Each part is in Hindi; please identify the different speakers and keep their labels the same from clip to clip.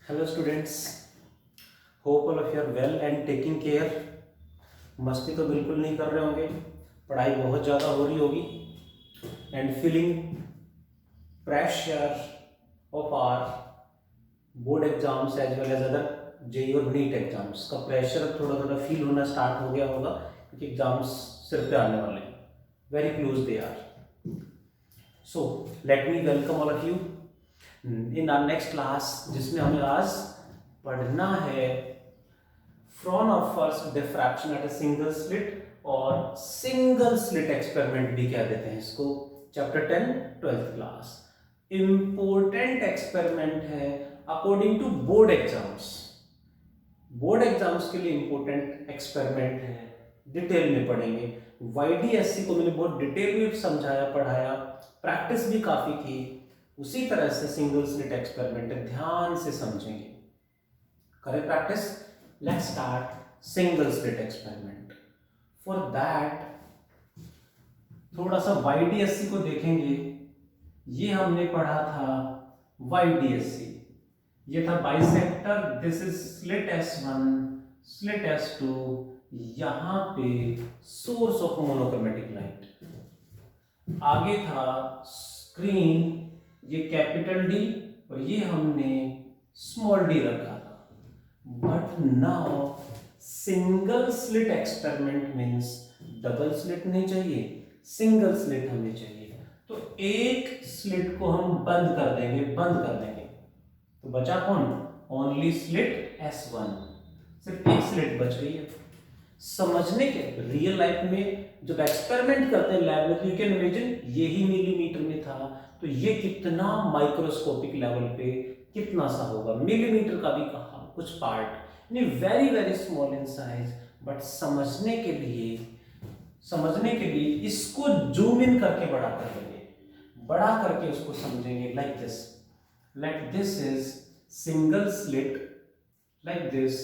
Speaker 1: Hello students, hope all of you are well and taking care. मस्ती तो बिल्कुल नहीं कर रहे होंगे, पढ़ाई बहुत ज़्यादा हो रही होगी and feeling pressure of our board exams as well as other JEE और नीट एग्जाम्स का प्रेशर थोड़ा थोड़ा फील होना स्टार्ट हो गया होगा क्योंकि एग्जाम्स सिर पे आने वाले हैं, very close they are. So let me welcome all of you in our next class, जिसमें हमें आज पढ़ना है Fraunhofer's diffraction at a single slit और सिंगल स्लिट एक्सपेरिमेंट भी कह देते हैं इसको। Chapter 10 12th class, important experiment है according to board exams. Board exams के लिए इंपॉर्टेंट एक्सपेरिमेंट है, डिटेल में पढ़ेंगे। वाईडीएससी को मैंने बहुत डिटेल में समझाया पढ़ाया, प्रैक्टिस भी काफी की। उसी तरह से सिंगल स्लिट एक्सपेरिमेंट ध्यान से समझेंगे, करें practice. Let's start single slit experiment. For that थोड़ा सा वाईडीएससी को देखेंगे। ये हमने पढ़ा था वाईडीएससी, ये था bisector, this is slit S1 slit S2, यहां पे सोर्स ऑफ मोनोक्रोमेटिक लाइट। आगे था स्क्रीन, ये कैपिटल डी और ये हमने स्मॉल डी रखा था। But now single slit experiment means double slit नहीं चाहिए, सिंगल स्लिट हमें चाहिए। तो एक स्लिट को हम बंद कर देंगे, तो बचा कौन? ओनली स्लिट S1, सिर्फ एक स्लिट बच गई है। समझने के रियल लाइफ में जब एक्सपेरिमेंट करते हैं लैब में, यू कैन इमेजिन यही मिलीमीटर में था, तो ये कितना माइक्रोस्कोपिक लेवल पे कितना सा होगा, मिलीमीटर का भी कहा कुछ पार्ट, यानी very very small in size. But समझने के लिए इसको जूम इन करके बड़ा कर लेंगे, बड़ा करके उसको समझेंगे like this. Like this is single slit, like this,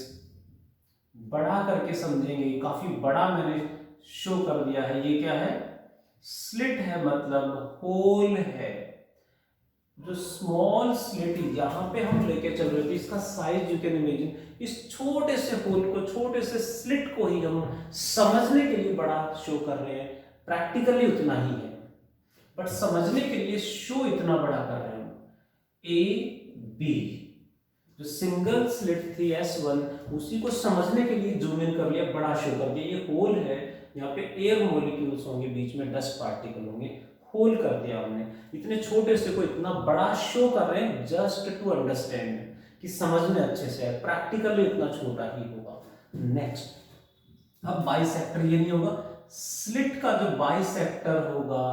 Speaker 1: बड़ा करके समझेंगे। काफी बड़ा मैंने शो कर दिया है। ये क्या है? स्लिट है, मतलब होल है। जो स्मॉल स्लिट यहां पे हम लेके चल रहे थे, इसका साइज यू कैन इमेजिन, इस छोटे से होल को, छोटे से स्लिट को ही हम समझने के लिए बड़ा शो कर रहे हैं। प्रैक्टिकली उतना ही है, बट समझने के लिए शो इतना बड़ा कर रहे हैं। ए बी जो सिंगल स्लिट थी S1, उसी को समझने के लिए जूम इन कर लिया, बड़ा शो कर दिया। ये होल है, यहाँ पे एयर मॉलिक्यूल्स होंगे, बीच में डस्ट पार्टिकल होंगे, होल कर दिया हमने। इतने छोटे से को इतना बड़ा शो कर रहे हैं जस्ट टू अंडरस्टैंड, कि समझने अच्छे से है। प्रैक्टिकली इतना छोटा ही होगा। नेक्स्ट, अब बाइसेक्टर ये नहीं होगा, स्लिट का जो बाइसेक्टर होगा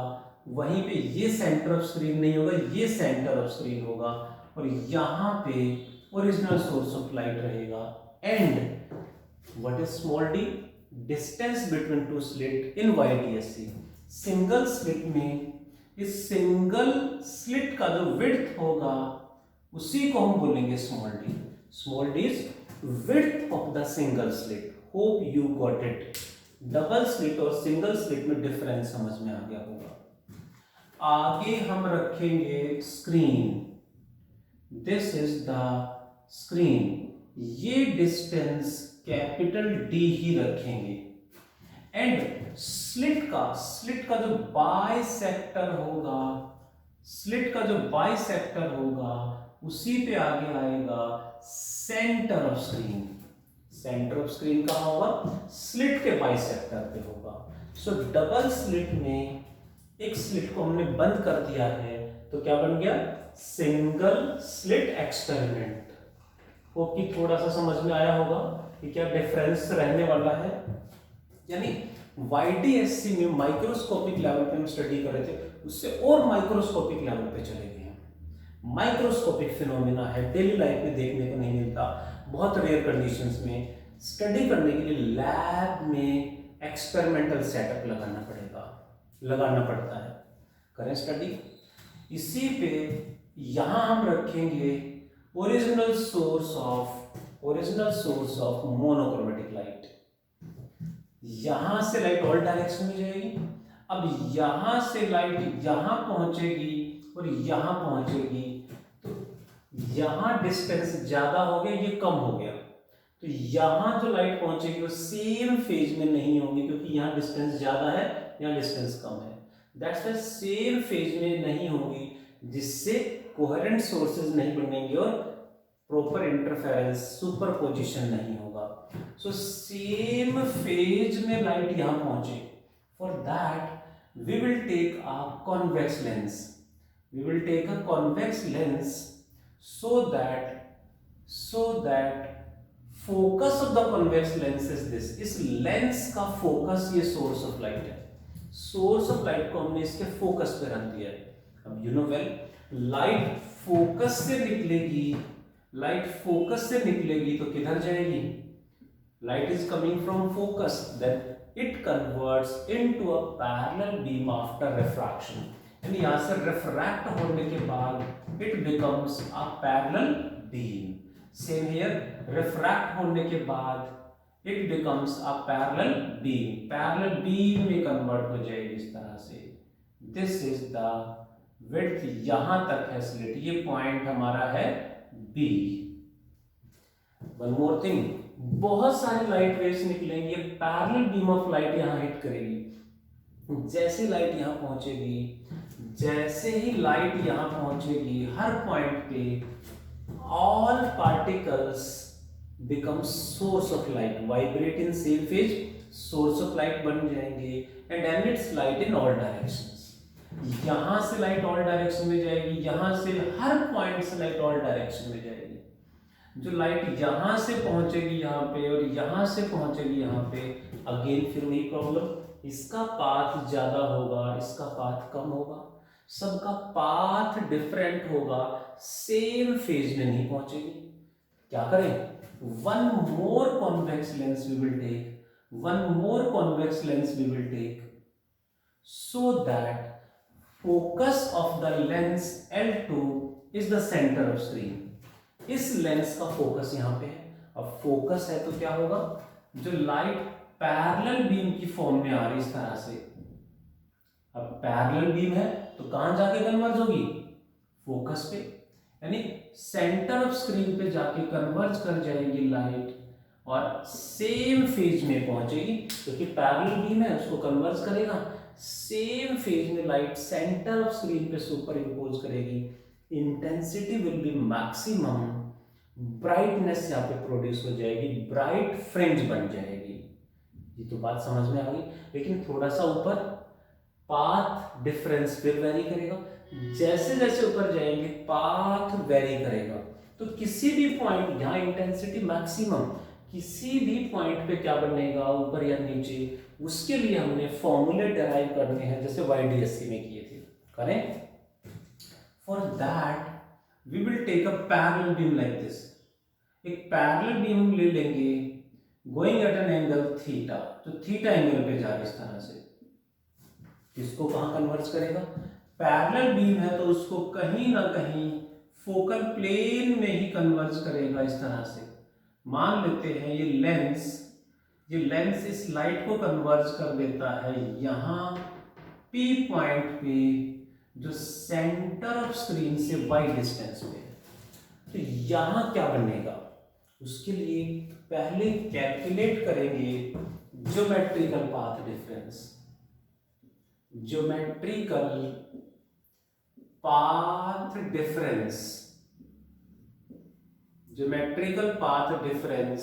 Speaker 1: वहीं पे ये सेंटर ऑफ स्क्रीन नहीं होगा, ये सेंटर ऑफ स्क्रीन होगा, और यहां पे ओरिजिनल सोर्स ऑफ लाइट रहेगा। And what is small D? Distance between two slit in YDSC. Single slit में इस सिंगल स्लिट का जो विड्थ होगा उसी को हम बोलेंगे small D. Small D is width of the single slit. Hope you got it. Double slit और सिंगल स्लिट में डिफरेंस समझ में आ गया होगा। आगे हम रखेंगे screen, this is the screen, ये डिस्टेंस कैपिटल डी ही रखेंगे। एंड स्लिट का जो बाइसेक्टर होगा, स्लिट का जो बाइसेक्टर होगा उसी पे आगे आएगा centre of screen. Centre of screen कहां होगा? स्लिट के बाइसेक्टर पे होगा। सो डबल स्लिट में एक स्लिट को हमने बंद कर दिया है, तो क्या बन गया? Single slit experiment. होप कि थोड़ा सा समझ में आया होगा कि क्या डिफरेंस रहने वाला है। यानी वाईडीएससी में माइक्रोस्कोपिक लेवल पे हम स्टडी कर रहे थे, उससे और माइक्रोस्कोपिक लेवल पे चले गए हैं। माइक्रोस्कोपिक फिनोमेना है, डेली लाइफ में देखने को नहीं मिलता, बहुत रेयर कंडीशंस में। स्टडी करने के लिए लैब में एक्सपेरिमेंटल सेटअप लगाना पड़ता है। करें स्टडी। इसी पे यहां हम रखेंगे original source of monochromatic light. यहां से लाइट ऑल डायरेक्शन में जाएगी। अब यहां से लाइट यहां पहुंचेगी और यहां पहुंचेगी, तो यहां डिस्टेंस ज्यादा हो गया, ये कम हो गया, तो यहां जो लाइट पहुंचेगी वो सेम फेज में नहीं होगी, क्योंकि यहां डिस्टेंस ज्यादा है, यहां डिस्टेंस कम है। दैट्स वाई सेम फेज में नहीं होगी, जिससे कोहेरेंट सोर्सेज नहीं बनेंगे और प्रॉपर इंटरफेरेंस सुपरपोजिशन नहीं होगा। सो सेम फेज में लाइट यहां पहुंचे, for that we will take a convex lens, we will take a convex lens so that focus of the convex lens is this, इस लेंस का फोकस ये सोर्स ऑफ लाइट है, सोर्स ऑफ लाइट को हमने इसके फोकस पे रख दिया है। अब you know well, light focus से निकलेगी, लाइट फोकस से निकलेगी तो किधर जाएगी, light is coming from focus, then it converts into a parallel beam after refraction, यानी यहां से रिफ्रैक्ट होने के बाद it becomes a parallel beam. Same here, refract होने के बाद it becomes a parallel beam, parallel beam में कन्वर्ट हो जाएगी इस तरह से। दिस इज द विड्थ, यहां तक है स्लिट, ये पॉइंट हमारा है बी। वन मोर थिंग, बहुत सारी लाइट वेव्स निकलेंगी, पैरेलल बीम ऑफ लाइट यहां हिट करेगी, जैसे लाइट यहां पहुंचेगी, जैसे ही लाइट यहां पहुंचेगी, हर पॉइंट पे all particles become source of light, vibrate in same phase, source of light बन जाएंगे and emits light in all directions. यहां से लाइट ऑल डायरेक्शन में जाएगी, यहां से हर पॉइंट से लाइट ऑल डायरेक्शन में जाएगी। जो लाइट यहां से पहुंचेगी यहां पे और यहां से पहुंचेगी यहां पे, अगेन फिर वही प्रॉब्लम, इसका पाथ ज्यादा होगा, इसका पाथ कम होगा, सबका पाथ डिफरेंट होगा, सेम फेज में नहीं पहुंचेगी। क्या करें, one more convex lens we will take, one more convex lens we will take, so that focus of the lens L2 is the centre of screen. इस लेंस का फोकस यहां पे है, अब फोकस है तो क्या होगा, जो लाइट पैरेलल बीम की फॉर्म में आ रही इस तरह से, अब पैरेलल बीम है तो कहां जाके कन्वर्ज होगी, फोकस पे, यानी सेंटर ऑफ स्क्रीन पे जाके कन्वर्ज कर जाएगी लाइट और सेम फेज में पहुंचेगी, क्योंकि पैरेलल बीम है उसको कन्वर्ज करेगा, सेम फेज में लाइट सेंटर ऑफ स्क्रीन पे सुपर इम्पोज करेगी, intensity will be maximum, brightness यहाँ पे प्रोड्यूस हो जाएगी, ब्राइट फ्रिंज बन जाएगी। ये तो बात समझ में आ गई, लेकिन थोड़ा सा ऊपर पाथ डिफरेंस फिर वेरी करेगा, जैसे जैसे ऊपर जाएंगे पाथ वेरी करेगा, तो किसी भी पॉइंट, यहाँ इंटेंसिटी मैक्सिमम, किसी भी पॉइंट पे क्या बनेगा ऊपर या नीचे, उसके लिए हमने फॉर्मूले डिराइव करने हैं, जैसे YDSC में किए थे। करें, for that we will take a parallel beam like this, एक पैरेलल बीम ले लेंगे going at an angle theta, तो थीटा एंगल पे जा रही इस तरह से, इसको कहां कन्वर्ज करेगा, पैरेलल बीम है तो उसको कहीं ना कहीं फोकल प्लेन में ही कन्वर्ज करेगा इस तरह से। मान लेते हैं ये लेंस इस लाइट को कन्वर्ज कर देता है यहां P पॉइंट पे, जो सेंटर ऑफ स्क्रीन से y डिस्टेंस पे है, तो यहां क्या बनेगा, उसके लिए पहले कैलकुलेट करेंगे geometrical path difference, geometrical path difference, geometrical path difference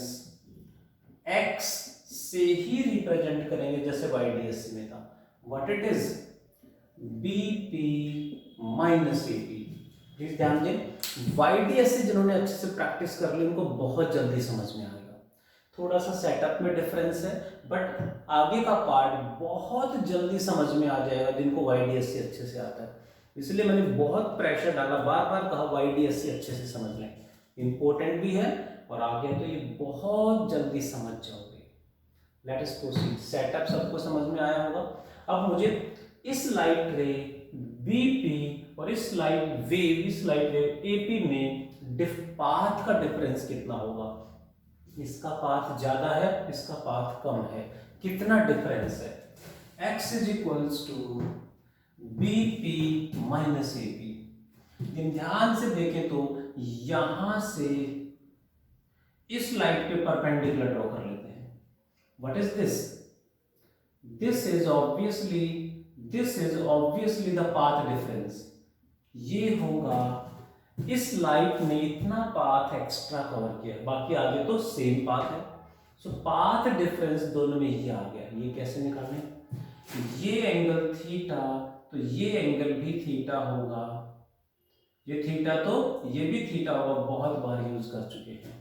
Speaker 1: x से ही रिप्रेजेंट करेंगे, जैसे YDSC में था, what it is, BP minus AP। Please ध्यान दें, YDSC जिन्होंने अच्छे से प्रैक्टिस कर ली उनको बहुत जल्दी समझ में आएगा, थोड़ा सा सेटअप में डिफरेंस है, बट आगे का पार्ट बहुत जल्दी समझ में आ जाएगा जिनको YDSC अच्छे से आता है। इसलिए मैंने बहुत प्रेशर डाला, बार बार कहा YDSC अच्छे से समझ लें, इंपॉर्टेंट भी है और आगे तो ये बहुत जल्दी समझ जाओगे। लेट अस प्रोसीड, सेटअप सबको समझ में आया होगा। अब मुझे इस लाइट रे BP और इस लाइट वेव AP में पाथ का डिफरेंस कितना होगा, इसका पाथ ज्यादा है, इसका पाथ कम है, कितना डिफरेंस है, x is equals to BP minus AP। ध्यान से देखें तो यहां से इस लाइट पे परपेंडिकुलर ड्रॉ कर लेते हैं. What is this? This is obviously the path difference. ये होगा, इस लाइट ने इतना पाथ एक्स्ट्रा कवर किया, बाकी आगे तो सेम पाथ है. सो पाथ डिफरेंस दोनों में ये आ गया. ये कैसे निकालें? ये एंगल थीटा, तो ये एंगल भी थीटा होगा. ये थीटा तो ये भी थीटा होगा, बहुत बार यूज कर चुके हैं.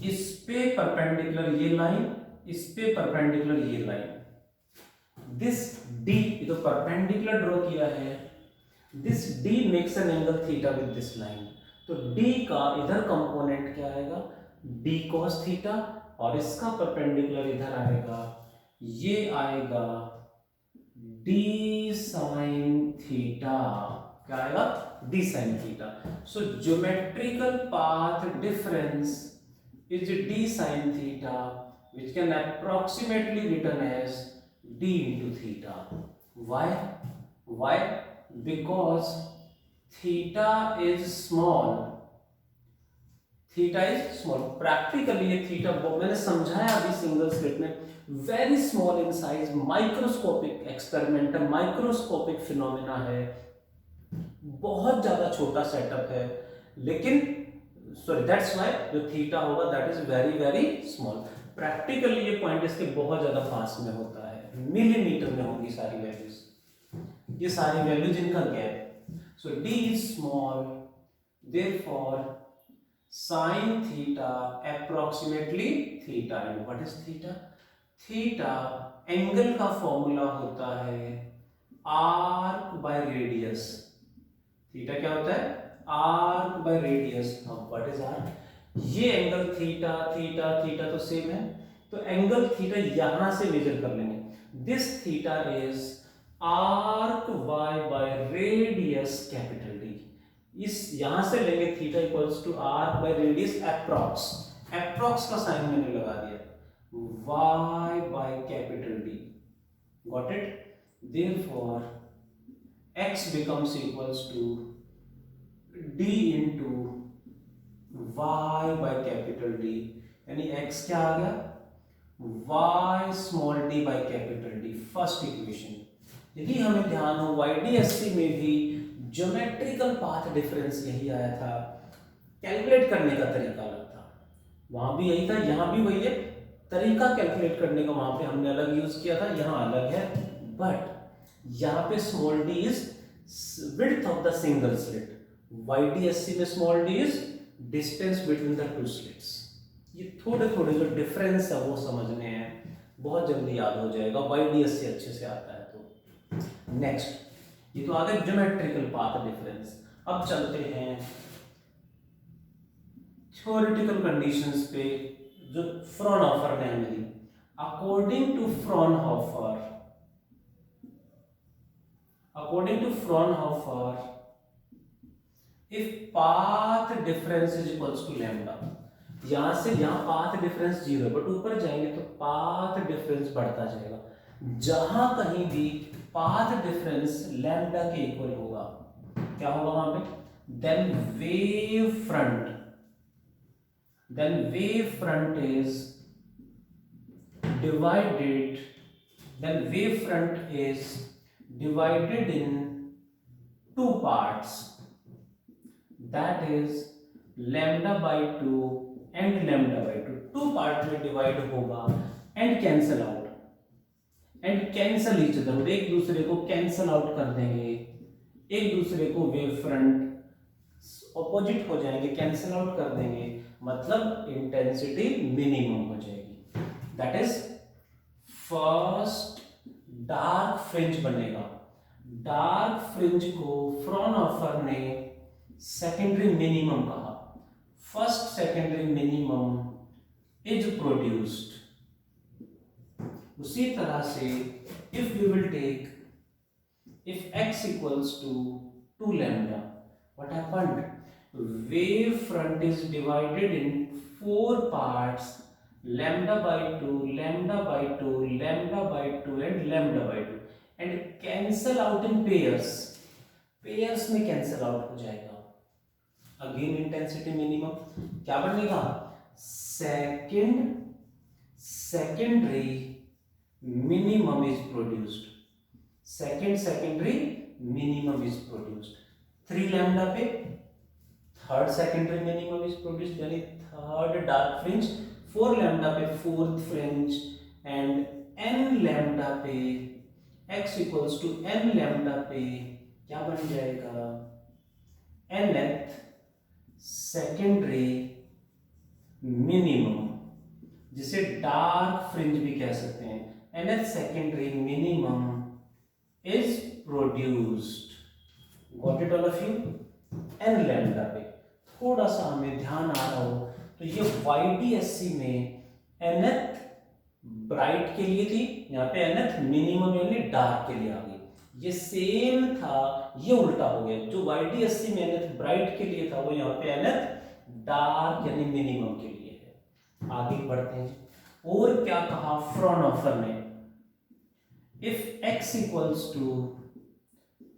Speaker 1: इस पे परपेंडिकुलर ये लाइन, इस पे परपेंडिकुलर ये लाइन. दिस डी, ये तो परपेंडिकुलर ड्रॉ किया है. This D makes an angle theta with this line. तो डी का इधर कंपोनेंट क्या आएगा? डी कॉस थीटा, और इसका परपेंडिकुलर इधर आएगा, ये आएगा डी साइन थीटा. क्या आएगा? D sine theta. So geometrical path difference is d sin theta, which can approximately written as d into theta. Why? Because theta is small. Practically ये थीटा मैंने समझाया अभी सिंगल स्लिट में, very small in size, microscopic experiment, microscopic phenomena है, बहुत ज्यादा छोटा सेटअप है, लेकिन दैट्स व्हाई जो थीटा होगा that is very very small. Practically ये पॉइंट इसके बहुत ज्यादा पास में होता है, मिलीमीटर में होगी सारी वैल्यूज, ये सारी वैल्यूज इनका gap. So d is small, therefore sine theta approximately theta. And what is theta? Theta angle का फॉर्मूला होता है आर्क बाय रेडियस. थीटा क्या होता है? Arc by radius. अब व्हाट इज आर्क? ये एंगल थीटा थीटा थीटा तो सेम है, तो एंगल थीटा यहां से मेजर कर लेंगे. This theta is arc y by radius capital D. इस यहां से लेंगे theta equals to arc by radius approx. Approx का साइन मैंने लगा दिया, y by capital D. Got it? Therefore x becomes equals to d into y by capital D. यानी x क्या आ गया? y small d by capital D. First equation. यदि हमें ध्यान हो YDSC में भी ज्योमेट्रिकल पाथ डिफरेंस यही आया था, कैलकुलेट करने का तरीका अलग था. वहां भी यही था, यहां भी वही है. तरीका कैलकुलेट करने का वहां पे हमने अलग यूज किया था, यहां अलग है. बट यहाँ पे small D is width of the single slit. YDSC में small D is distance between the two slits. ये थोड़े थोड़े जो डिफरेंस है वो समझने हैं, बहुत जल्दी याद हो जाएगा. YDSC अच्छे से आता है तो. नेक्स्ट, ये तो आ गया ज्योमेट्रिकल पाथ डिफरेंस. अब चलते हैं थ्योरेटिकल कंडीशंस पे जो फ्रॉनहोफर ने हमें दी. According to Fraunhofer, if path difference is equals to lambda, यहां से यहां पाथ डिफरेंस 0 है, बट ऊपर जाएंगे तो पाथ डिफरेंस बढ़ता जाएगा. जहां कहीं भी पाथ डिफरेंस लैम्डा के इक्वल होगा, क्या होगा वहां पे? Then wave front is divided in two parts, that is lambda by 2 and lambda by 2. Two part में डिवाइड होगा and cancel out and cancel each other. एक दूसरे को कैंसल आउट कर देंगे, एक दूसरे को वेव फ्रंट ऑपोजिट हो जाएंगे, कैंसल आउट कर देंगे, मतलब इंटेंसिटी मिनिमम हो जाएगी. That is first dark fringe बनेगा. डार्क फ्रिंज को फ्रॉनहोफर ने सेकेंडरी मिनिमम कहा. First secondary minimum is produced. उसी तरह से if we will take if x equals to 2 lambda, what happened? Wave front is divided in 4 parts, lambda by 2, lambda by 2, lambda by 2 and lambda by 2, and cancel out in pairs. Pairs में cancel out हो जाएगा. अगेन इंटेंसिटी मिनिमम क्या बनेगा, secondary minimum is produced, secondary minimum is produced. 3 lambda पे third secondary minimum is produced यानी थर्ड डार्क फ्रिंज, 4 लैम्डा पे fourth fringe, and n lambda पे x equals to n lambda पे क्या बन जाएगा, nth सेकेंडरी मिनिमम, जिसे डार्क फ्रिंज भी कह सकते हैं, nth secondary minimum is produced. Got it all of you. n lambda पे थोड़ा सा हमें ध्यान आ रहा हो तो ये YDSC में nth ब्राइट के लिए थी, यहाँ पे nth मिनिमम यानी डार्क के लिए आ गई। ये सेम था, ये उल्टा हो गया, जो YDSC में nth ब्राइट के लिए था वो यहाँ पे nth डार्क यानी मिनिमम के लिए है। आगे बढ़ते हैं और क्या कहा फ्रॉनहोफर ने, if x equals to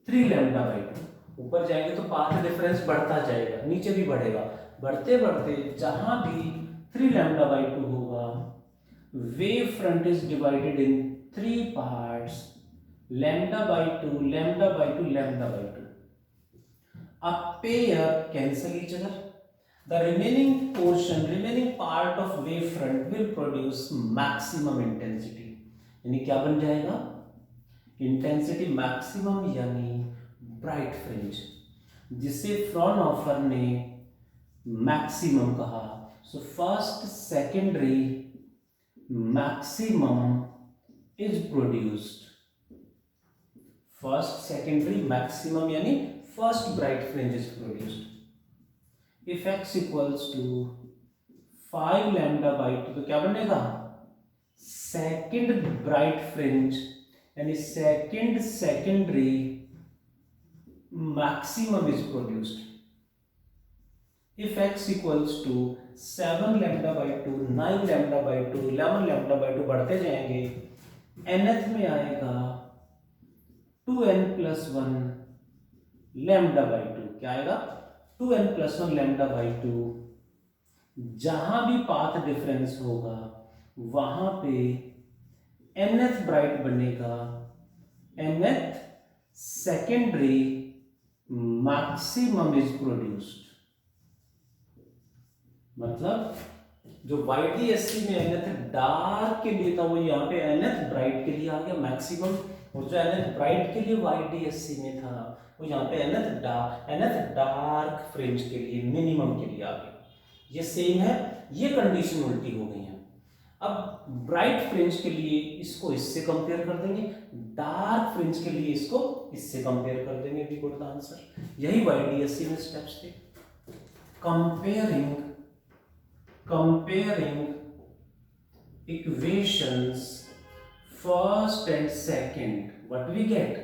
Speaker 1: 3 lambda by 2, ऊपर जाएंगे तो पाथ डिफरेंस बढ़ता जाएगा, नीचे भी बढ़ेगा, बढ़ते बढ़ते जहां भी 3 लैम्डा बाई 2 होगा, wave front is divided in 3 parts, lambda by 2, lambda by 2, lambda by 2। A pair cancel each other. The remaining part of wavefront will produce maximum intensity. यानी क्या बन जाएगा, इंटेंसिटी मैक्सिमम यानी ब्राइट फ्रिंज, जिसे फ्रॉनहोफर ने मैक्सिमम कहा। So first secondary maximum is produced, first secondary maximum यानी first bright fringe is produced. If x equals to 5 lambda by 2 तो क्या बनेगा, सेकेंड ब्राइट फ्रिंज यानी second secondary maximum is produced. If x equals to 7 lambda by 2, 9 lambda by 2, 11 lambda by 2 बढ़ते जाएंगे, nth में आएगा 2n प्लस 1 लैम्डा बाई 2, क्या आएगा 2n प्लस 1 लैम्डा बाई 2। जहां भी पाथ डिफरेंस होगा वहां पे nth ब्राइट बनेगा, nth secondary maximum is produced. मतलब जो YDSC में nth डार्क के लिए था वो यहाँ पे nth ब्राइट के लिए आ गया मैक्सिमम, और जो nth ब्राइट के लिए YDSC में था वो यहाँ पे nth डार्क फ्रिंज के लिए मिनिमम के लिए आ गया। ये सेम है, ये कंडीशन उल्टी हो गई है। अब ब्राइट फ्रिंज के लिए इसको इससे कंपेयर कर देंगे, डार्क फ्रिंज के लिए इसको इससे कंपेयर कर देंगे, वी गॉट द आंसर। यही YDSC में स्टेप्स थे, comparing equations first and second. What we get,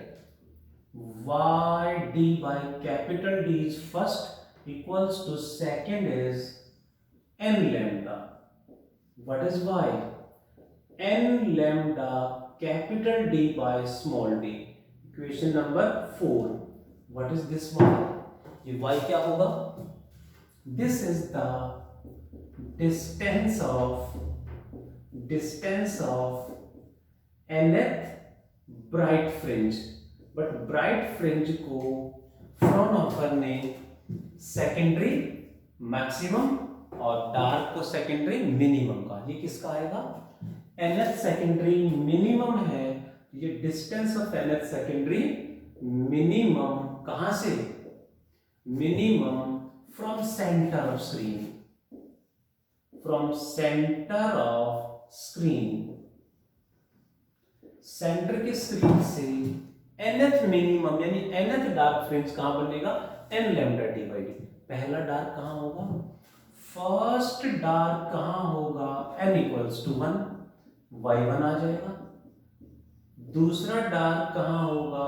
Speaker 1: y d by capital D is first equals to second is n lambda. What is y, n lambda capital D by small d, equation number 4. What is this y, ये y क्या होगा, this is the distance of nth bright fringe, but bright fringe को फ्रॉनहोफर ने सेकेंडरी मैक्सिमम और डार्क को सेकेंडरी मिनिमम का। ये किसका आएगा, nth सेकेंडरी मिनिमम है, ये distance of nth secondary minimum कहां से, minimum from centre of screen, from center of screen, centre के स्क्रीन से nth मिनिमम यानी nth डार्क फ्रिंज कहां बनेगा, n lambda d by D. पहला डार्क कहां होगा, फर्स्ट डार्क कहां होगा, n इक्वल्स टू 1, y1 आ जाएगा। दूसरा डार्क कहां होगा,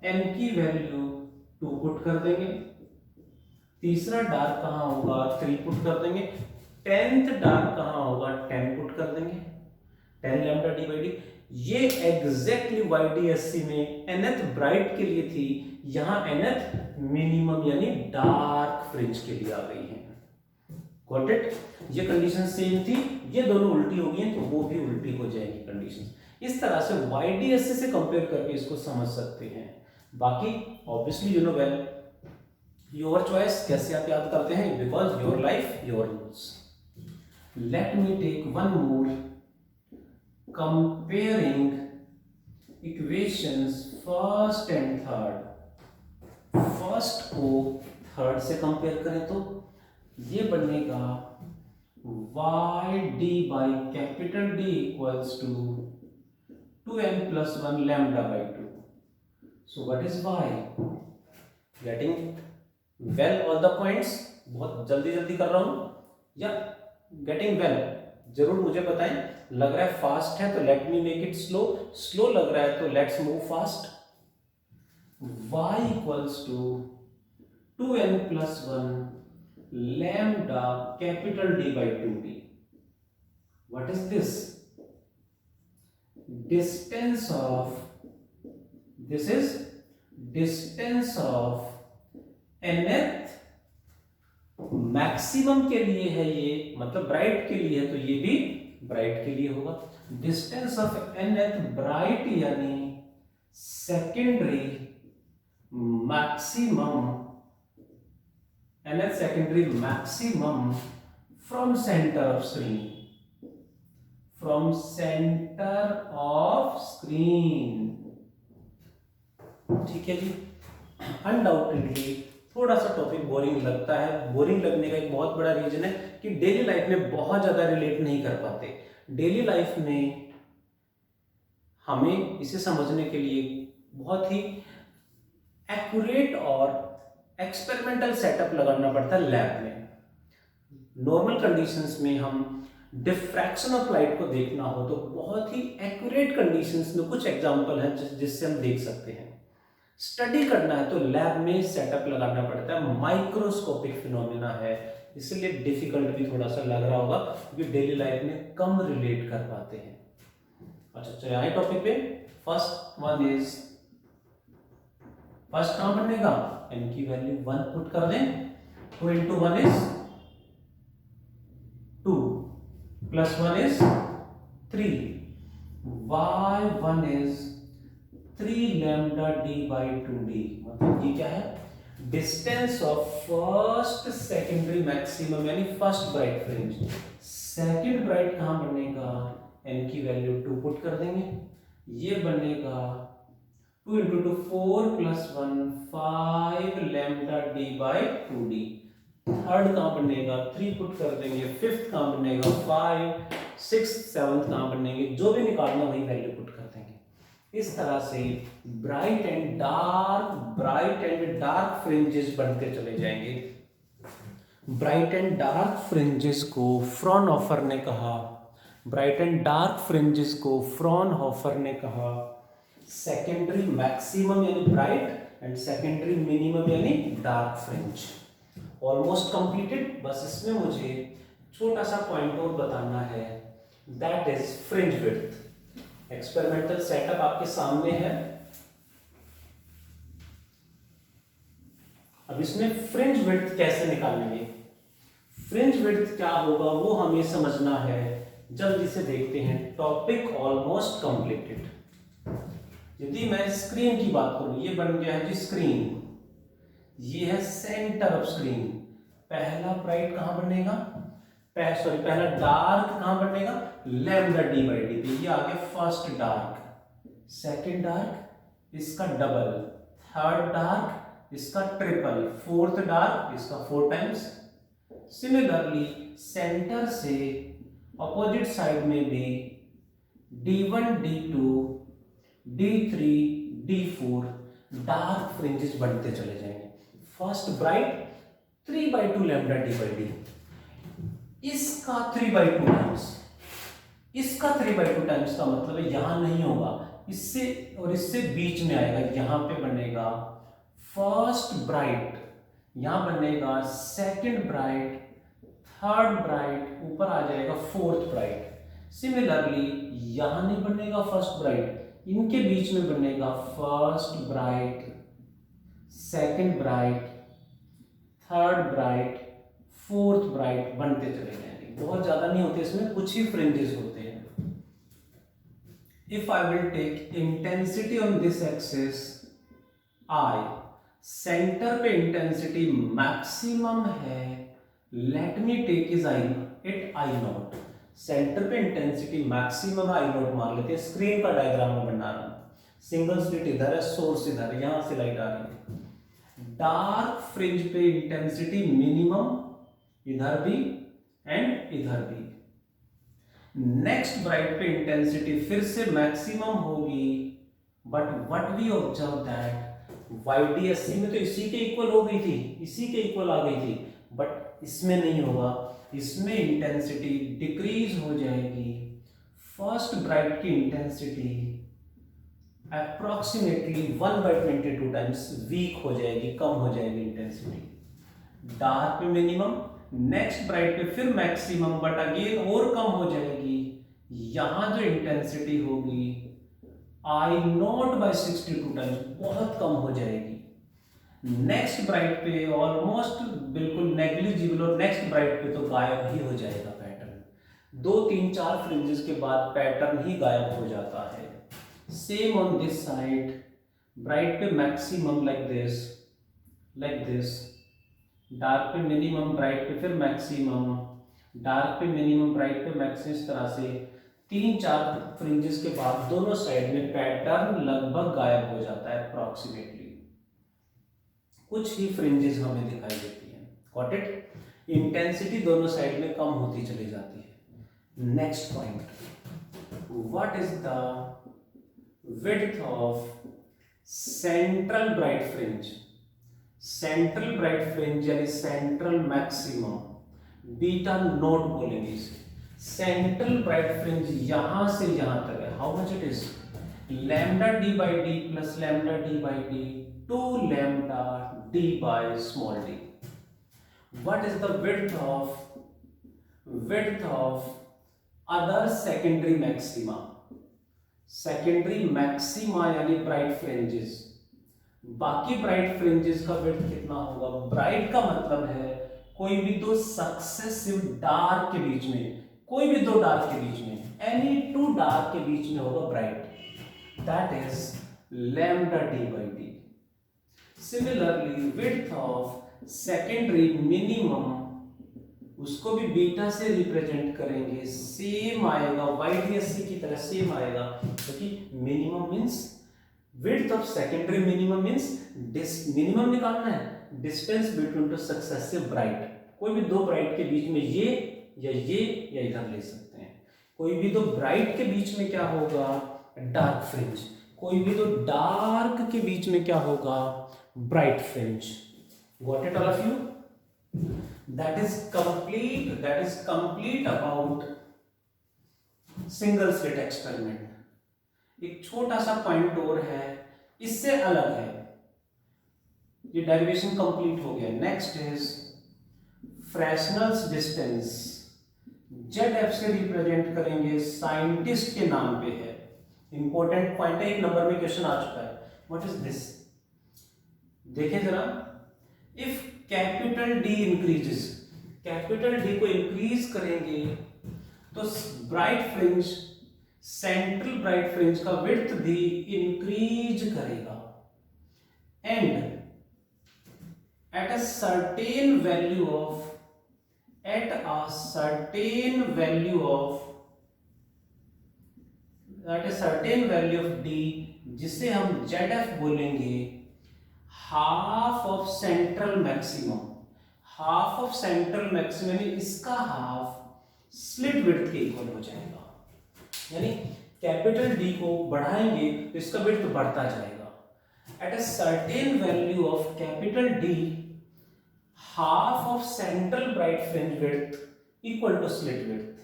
Speaker 1: n की वैल्यू 2 पुट कर देंगे। तीसरा डार्क कहां होगा, 3 पुट कर देंगे। 10th डार्क कहां होगा, 10 पुट कर देंगे, 10 लैम्डा डी बाई डी। ये एग्जैक्टली YDSC में nth ब्राइट के लिए थी, यहां nth मिनिमम यानी डार्क फ्रिंज के लिए आ गई है। Got it? ये कंडीशन सेम थी, ये दोनों उल्टी हो गई हैं तो वो भी उल्टी हो जाएगी कंडीशन। इस तरह से YDSC से कंपेयर करके इसको समझ सकते हैं। बाकी obviously you know well, your choice, कैसे आप याद करते हैं, because your life your rules. Let me take one more, comparing equations first and third. First को थर्ड से कंपेयर करें तो ये बनेगा YD by capital D equals to 2n plus 1 lambda by 2. So what is y? Getting well all the points? बहुत जल्दी जल्दी कर रहा हूं या गेटिंग वेल? जरूर मुझे बताएं। लग रहा है फास्ट है तो let me make it slow, slow लग रहा है तो let's move fast. y equals to 2n plus 1 lambda capital D by 2d. What is this? Distance of, this is distance of nth maximum के लिए है ये, मतलब ब्राइट के लिए है तो ये भी ब्राइट के लिए होगा। डिस्टेंस ऑफ nth ब्राइट यानी secondary maximum, nth secondary maximum from centre of screen, from centre of screen. ठीक है जी। अनडाउटेडली थोड़ा सा टॉपिक बोरिंग लगता है। बोरिंग लगने का एक बहुत बड़ा रीजन है कि डेली लाइफ में बहुत ज्यादा रिलेट नहीं कर पाते। डेली लाइफ में हमें इसे समझने के लिए बहुत ही एक्यूरेट और एक्सपेरिमेंटल सेटअप लगाना पड़ता है लैब में। नॉर्मल कंडीशंस में हम डिफ्रैक्शन ऑफ लाइट को देखना हो तो बहुत ही एक्यूरेट कंडीशंस में कुछ एग्जांपल हैं जिससे हम देख सकते हैं। स्टडी करना है तो लैब में सेटअप लगाना पड़ता है, माइक्रोस्कोपिक फिनोमेना है, इसलिए डिफिकल्ट भी थोड़ा सा लग रहा होगा क्योंकि डेली लाइफ में कम रिलेट कर पाते हैं। अच्छा चलिए आए टॉपिक पे। फर्स्ट वन इज, फर्स्ट कहां बनेगा, n की वैल्यू 1 पुट कर दें, 2 into 1 is 2 plus 1 is 3, y1 is 3 lambda d by 2d। मतलब ये क्या है, distance of first secondary maximum यानी first bright fringe. Second bright कहां बनेगा, n की वैल्यू 2 पुट कर देंगे, ये बनेगा 2 into 2 4 plus 1 5 lambda d by 2d। Third कहां बनेगा, 3 पुट कर देंगे, फिफ्थ कहां बनेगा 5, सिक्स्थ सेवंथ कहां बनेंगे, जो भी निकालना वही वैल्यू पुट कर देंगे। इस तरह से ब्राइट एंड डार्क फ्रिंजेस बनते चले जाएंगे। ब्राइट एंड डार्क फ्रिंजेस को फ्रॉनहोफर ने कहा, ब्राइट एंड डार्क फ्रिंजेस को फ्रॉनहोफर ने कहा सेकेंडरी मैक्सिमम यानी ब्राइट एंड सेकेंडरी मिनिमम यानी डार्क फ्रिंज। Almost completed. बस इसमें मुझे छोटा सा पॉइंट और बताना है, that is fringe width. Experimental setup आपके सामने है। अब इसमें फ्रिंज विड्थ कैसे निकालेंगे, फ्रिंज विड्थ क्या होगा वो हमें समझना है। जल्दी से देखते हैं। Topic almost completed. यदि मैं स्क्रीन की बात करूं, ये बन गया है जी स्क्रीन, ये है सेंटर ऑफ स्क्रीन। पहला ब्राइट कहां बनेगा, पहला डार्क कहां बनेगा, लैम्डा डी बाई डी पे। ये आ गया फर्स्ट डार्क, सेकंड डार्क इसका डबल, थर्ड डार्क इसका ट्रिपल, फोर्थ डार्क इसका 4 टाइम्स। सिमिलरली सेंटर से अपोजिट साइड में भी D1 D2 D3 D4 dark fringes बनते चले जाएंगे। First bright 3/2 lambda D by D, इसका 3/2 टाइम्स, इसका 3/2 टाइम्स का मतलब है यहां नहीं होगा, इससे और इससे बीच में आएगा। यहां पे बनेगा फर्स्ट ब्राइट, यहां बनेगा सेकंड ब्राइट, थर्ड ब्राइट, ऊपर आ जाएगा फोर्थ ब्राइट। सिमिलरली यहां नहीं बनेगा फर्स्ट ब्राइट, इनके बीच में बनेगा first bright, second bright, third bright, fourth bright बनते चले जाएंगे। बहुत ज्यादा नहीं होते इसमें, कुछ ही फ्रिंजेस होते हैं। If I will take intensity on this axis I, centre पे इंटेंसिटी मैक्सिमम है, let me take is I it I naught. Centre पे इंटेंसिटी मैक्सिमम आई नॉट मान लेते हैं। स्क्रीन का डायग्राम में बना रहा हूं। सिंगल स्लिट इधर है, सोर्स इधर है, यहां से लाइट आ रही है। डार्क फ्रिंज पे इंटेंसिटी मिनिमम इधर भी एंड इधर भी। नेक्स्ट ब्राइट पे इंटेंसिटी फिर से मैक्सिमम होगी, but what we observe that YDSC में तो इसी के इक्वल हो गई थी, इसी के इक्वल आ गई थी, बट इसमें नहीं होगा। इसमें इंटेंसिटी डिक्रीज हो जाएगी। फर्स्ट ब्राइट की इंटेंसिटी अप्रोक्सीमेटली 1/22 टाइम्स वीक हो जाएगी, कम हो जाएगी इंटेंसिटी। डार्क पे मिनिमम, नेक्स्ट ब्राइट पे फिर मैक्सिमम, बट अगेन और कम हो जाएगी। यहां जो इंटेंसिटी होगी आई नॉट बाई 62 टाइम्स, बहुत कम हो जाएगी। नेक्स्ट ब्राइट पे ऑलमोस्ट बिल्कुल नेग्लिजिबल, और नेक्स्ट ब्राइट पे तो गायब ही हो जाएगा पैटर्न। 2 3 4 फ्रिंजेस के बाद पैटर्न ही गायब हो जाता है। Same on this side, bright पे मैक्सिमम लाइक दिस, डार्क पे मिनिमम, ब्राइट पे फिर मैक्सिमम, डार्क पे मिनिमम, ब्राइट पे मैक्सिमम। इस तरह से 3 4 फ्रिंजेस के बाद दोनों साइड में पैटर्न लगभग गायब हो जाता है अप्रोक्सीमेटली। कुछ ही फ्रिंजेस हमें दिखाई देती हैं। Got it? इंटेंसिटी दोनों साइड में कम होती चली जाती है। Next point, what is the width of central bright fringe? Central bright fringe यानी सेंट्रल मैक्सिमम, बीटा नोट बोलेंगे इसे। सेंट्रल ब्राइट फ्रिंज यहां से यहां तक है। How much it is? Lambda D by d plus lambda D by d two lambda D by small d. What is the width of other secondary maxima? Secondary maxima यानी ब्राइट फ्रिंजेस, बाकी ब्राइट फ्रिंजेस का विड्थ कितना होगा? ब्राइट का मतलब है कोई भी दो सक्सेसिव डार्क के बीच में, कोई भी दो डार्क के बीच में, एनी टू डार्क के बीच में होगा bright, that is lambda D by D. Similarly width of secondary minimum, उसको भी बीटा से रिप्रेजेंट करेंगे, सेम आएगा, YDSC की तरह सेम आएगा, क्योंकि minimum means width of secondary minimum means minimum निकालना है, distance between two successive bright. कोई भी दो ब्राइट के बीच में ये या इधर ले सकते हैं। कोई भी दो ब्राइट के बीच में क्या होगा? Dark fringe. कोई भी दो डार्क के बीच में क्या होगा? Bright fringe. Got it all of you? That is complete about single slit experiment. एक छोटा सा पॉइंट और है, इससे अलग है। ये डेरिवेशन कंप्लीट हो गया। Next is Fresnel's distance. ZF से रिप्रेजेंट करेंगे, साइंटिस्ट के नाम पे है। इंपॉर्टेंट पॉइंट है, 1 नंबर में क्वेश्चन आ चुका है। What is this? देखें जरा, if capital D increases, capital D को इंक्रीज करेंगे तो bright fringe, central bright fringe का विड्थ भी इंक्रीज करेगा, and eight a certain value of D, जिसे हम ZF बोलेंगे, half of central maximum, half of central maximum यानी इसका हाफ स्लिट विड्थ के इक्वल हो जाएगा। यानी कैपिटल डी को बढ़ाएंगे तो इसका विड्थ बढ़ता जाएगा। At a certain value of capital D, half of central bright fringe width equal to slit width.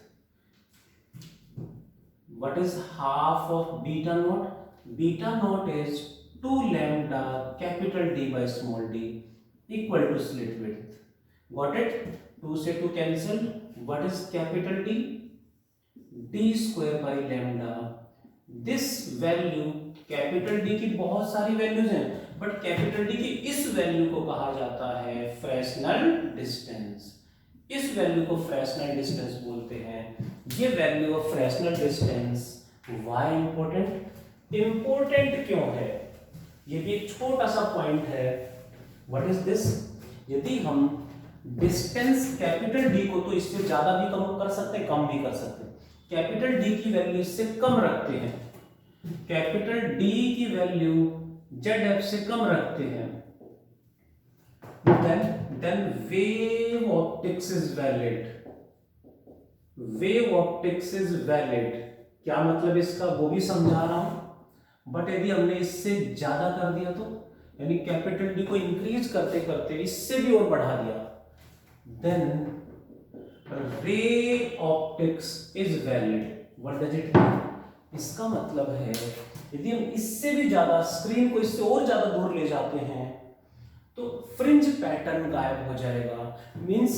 Speaker 1: What is half of beta naught? Beta naught is 2 lambda capital D by small d equal to slit width. Got it? 2 से 2 cancel. What is capital D? D square by lambda. This value, capital D की बहुत सारी वैल्यूज हैं, बट कैपिटल D की इस इस वैल्यू को कहा जाता है फ्रेस्नेल डिस्टेंस। इस वैल्यू को फ्रेस्नेल डिस्टेंस बोलते हैं। ये value of Fresnel distance why important, important क्यों है, ये भी एक छोटा सा पॉइंट है। What is this? यदि हम डिस्टेंस कैपिटल डी को तो इससे ज्यादा भी कम कर सकते हैं, कम भी कर सकते हैं। कैपिटल डी की वैल्यू इससे कम रखते हैं, कैपिटल डी की वैल्यू जेड एफ से कम रखते हैं, then wave optics is valid, wave optics is valid। क्या मतलब इसका वो भी समझा रहा हूं। बट यदि हमने इससे ज्यादा कर दिया तो, यानी कैपिटल डी को इंक्रीज करते करते इससे भी और बढ़ा दिया, then ray optics is valid. What does it mean? इसका मतलब है यदि हम इससे भी ज्यादा स्क्रीन को इससे और ज्यादा दूर ले जाते हैं तो फ्रिंज पैटर्न गायब हो जाएगा। मींस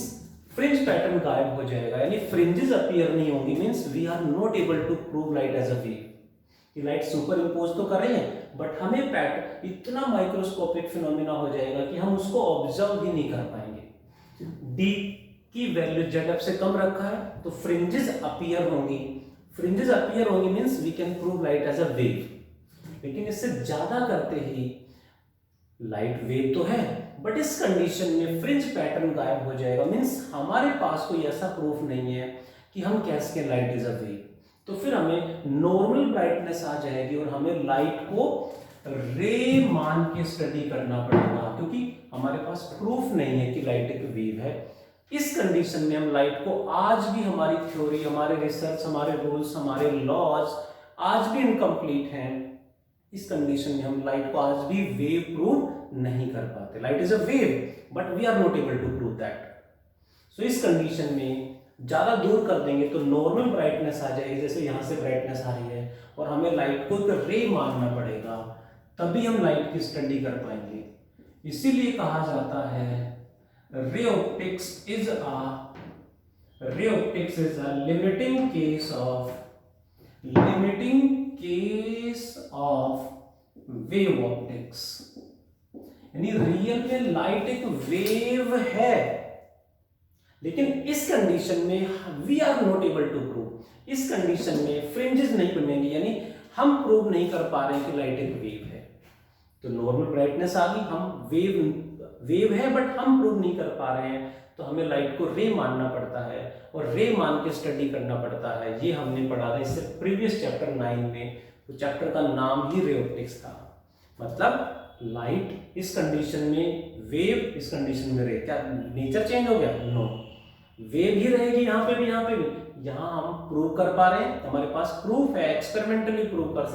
Speaker 1: फ्रिंज पैटर्न गायब हो जाएगा, यानी फ्रिंजेस अपीयर नहीं होंगी। Means we are not able to prove light as a wave. कि लाइट सुपर इम्पोज तो कर रहे हैं बट हमें पैटर्न इतना माइक्रोस्कोपिक फिनोमिना हो जाएगा कि हम उसको ऑब्जर्व भी नहीं कर पाएंगे। डी की वैल्यू जेड एफ से कम रखा है तो फ्रिंजेस अपीयर होंगी, फ्रिंजेस अपीयर होंगी means we can prove light as a wave. लेकिन इससे ज्यादा करते ही लाइट वेव तो है बट इस कंडीशन में फ्रिंज पैटर्न गायब हो जाएगा। मींस हमारे पास कोई ऐसा प्रूफ नहीं है कि हम कह सकें लाइट इज अ वेव। तो फिर हमें नॉर्मल ब्राइटनेस आ जाएगी और हमें लाइट को रे मान के स्टडी करना पड़ेगा, क्योंकि हमारे पास प्रूफ नहीं है कि लाइट एक वेव है। इस कंडीशन में हम लाइट को आज भी, हमारी थ्योरी, हमारे रिसर्च, हमारे रूल्स, हमारे लॉज आज भी इनकम्प्लीट हैं। इस कंडीशन में हम लाइट को आज भी वेव प्रूव नहीं कर पाते। Light is a wave but we are not able to prove that. So इस कंडीशन में ज्यादा दूर कर देंगे तो नॉर्मल ब्राइटनेस आ जाएगी, जैसे यहां से ब्राइटनेस आ रही है, और हमें लाइट को एक रे मानना पड़ेगा, तभी हम लाइट की स्टडी कर पाएंगे। इसीलिए कहा जाता है ray optics is a limiting case of wave optics. यानी रियल में लाइट एक वेव है, लेकिन इस कंडीशन में we are not able to prove. इस कंडीशन में फ्रिंजेस नहीं बनेंगे, यानी हम प्रूव नहीं कर पा रहे कि लाइट एक वेव है। तो नॉर्मल ब्राइटनेस आ गई, हम वेव है बट हम प्रूव नहीं कर पा रहे हैं, तो हमें लाइट को रे मानना पड़ता है और रे मान के स्टडी करना पड़ता है। ये हमने पढ़ा था इससे प्रीवियस चैप्टर 9 में। तो चैप्टर का नाम ही रे ऑप्टिक्स था। मतलब लाइट इस कंडीशन में वेव, इस कंडीशन में रे। क्या नेचर चेंज हो गया? नो, वेव ही रहेगी यहाँ पे भी, यहाँ पे भी। यहाँ हम प्रूव कर पा रहे हैं, हमारे पास प्रूफ है, एक्सपेरिमेंटली प्रूव कर सकते हैं।